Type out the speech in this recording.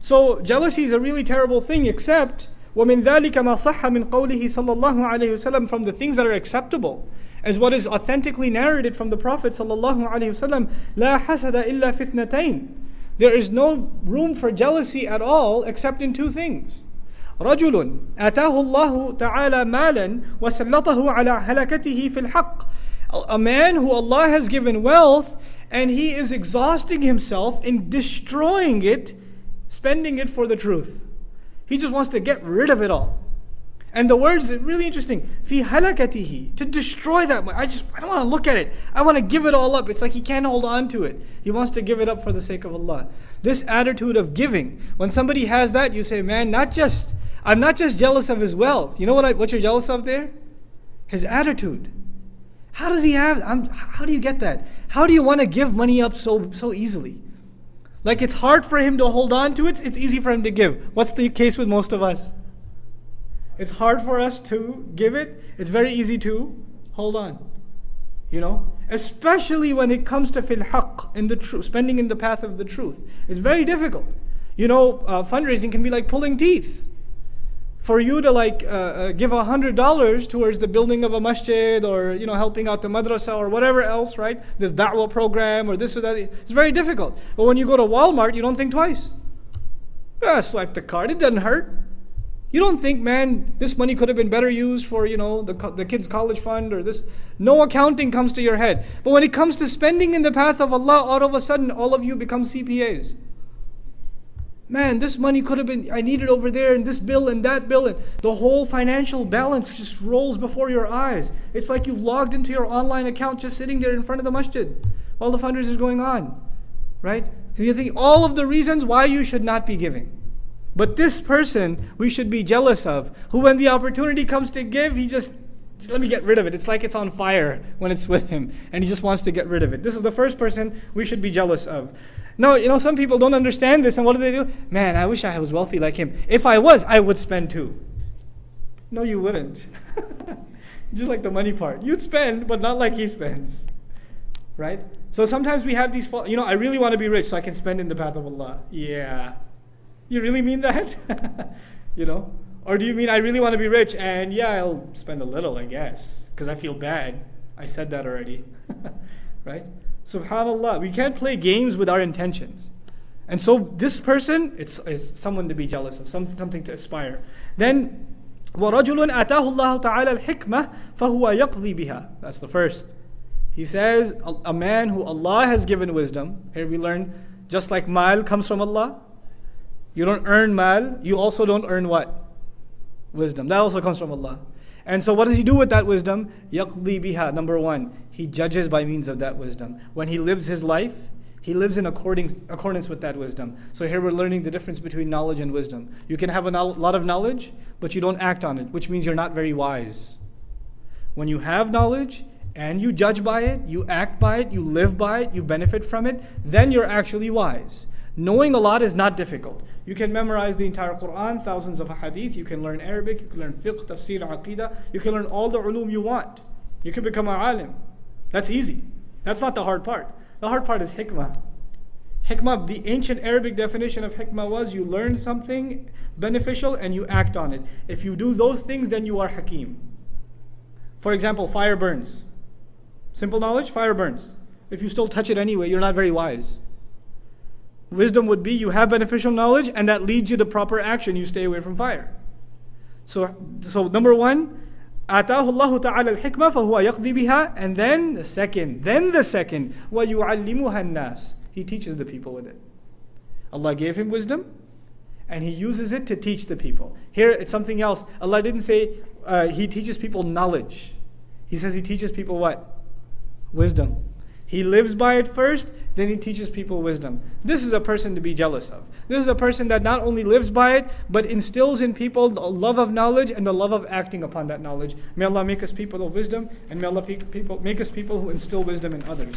So jealousy is a really terrible thing, except وَمِن ذَلِكَ مَا صَحَّ مِن قَوْلِهِ صَلَّى اللَّهُ عَلَيْهِ وسلم, from the things that are acceptable, as what is authentically narrated from the Prophet sallallahu alaihi wasallam, لا حسد إلا في اثنتين. There is no room for jealousy at all except in two things. رجل آتاه الله تعالى مالا وسلطه على هلكته في الحق. A man who Allah has given wealth and he is exhausting himself in destroying it, spending it for the truth. He just wants to get rid of it all. And the words are really interesting. في هلكته, to destroy that money. I don't want to look at it. I want to give it all up. It's like he can't hold on to it. He wants to give it up for the sake of Allah. This attitude of giving, when somebody has that, you say, man, I'm not just jealous of his wealth. You know what you're jealous of there? His attitude. How does he have? How do you get that? How do you want to give money up so easily? Like it's hard for him to hold on to it. It's easy for him to give. What's the case with most of us? It's hard for us to give it. It's very easy to hold on. You know, especially when it comes to fil haqq, in the truth, spending in the path of the truth. It's very difficult. You know, fundraising can be like pulling teeth. For you to give $100 towards the building of a masjid, or helping out the madrasa or whatever else, right? This da'wah program or this or that, it's very difficult. But when you go to Walmart, you don't think twice. Swipe the card, it doesn't hurt. You don't think, man, this money could have been better used for the kids' college fund or this. No accounting comes to your head. But when it comes to spending in the path of Allah, all of a sudden all of you become CPAs. Man, this money could have been, I need it over there, and this bill and that bill, and the whole financial balance just rolls before your eyes. It's like you've logged into your online account just sitting there in front of the masjid while the fundraiser is going on, right? And you think all of the reasons why you should not be giving. But this person we should be jealous of, who when the opportunity comes to give, he just let me get rid of it. It's like it's on fire when it's with him, and he just wants to get rid of it. This is the first person we should be jealous of. No, some people don't understand this, and what do? Man, I wish I was wealthy like him. If I was, I would spend too. No, you wouldn't. Just like the money part. You'd spend, but not like he spends. Right? So sometimes we have these, I really want to be rich so I can spend in the path of Allah. Yeah. You really mean that? Or do you mean I really want to be rich and I'll spend a little, I guess, because I feel bad. I said that already. Right? Subhanallah, we can't play games with our intentions. And so this person, it's someone to be jealous of, something to aspire. Then, وَرَجُلٌ آتَاهُ اللَّهُ تَعَالَى الْحِكْمَةِ فَهُوَ يَقْضِي بِهَا. That's the first. He says, a man who Allah has given wisdom. Here we learn, just like mal comes from Allah, you don't earn mal, you also don't earn what? Wisdom. That also comes from Allah. And so what does he do with that wisdom? يَقْضِي بِهَا. Number one, he judges by means of that wisdom. When he lives his life, he lives in accordance with that wisdom. So here we're learning the difference between knowledge and wisdom. You can have a lot of knowledge, but you don't act on it, which means you're not very wise. When you have knowledge and you judge by it, you act by it, you live by it, you benefit from it, then you're actually wise. Knowing a lot is not difficult. You can memorize the entire Quran, thousands of hadith, you can learn Arabic, you can learn fiqh, tafsir, aqidah, you can learn all the ulum you want. You can become an alim. That's easy. That's not the hard part. The hard part is hikmah. Hikmah, the ancient Arabic definition of hikmah was you learn something beneficial and you act on it. If you do those things, then you are hakim. For example, fire burns. Simple knowledge, fire burns. If you still touch it anyway, you're not very wise. Wisdom would be you have beneficial knowledge and that leads you to proper action. You stay away from fire. So number one, آتاه الله تعالى الحكمة فهو يقضي بها. And then the second, وَيُعَلِّمُهَا النَّاسِ. He teaches the people with it. Allah gave him wisdom and he uses it to teach the people. Here it's something else. Allah didn't say he teaches people knowledge. He says he teaches people what? Wisdom. He lives by it first, then he teaches people wisdom. This is a person to be jealous of. This is a person that not only lives by it, but instills in people the love of knowledge and the love of acting upon that knowledge. May Allah make us people of wisdom, and may Allah make us people who instill wisdom in others.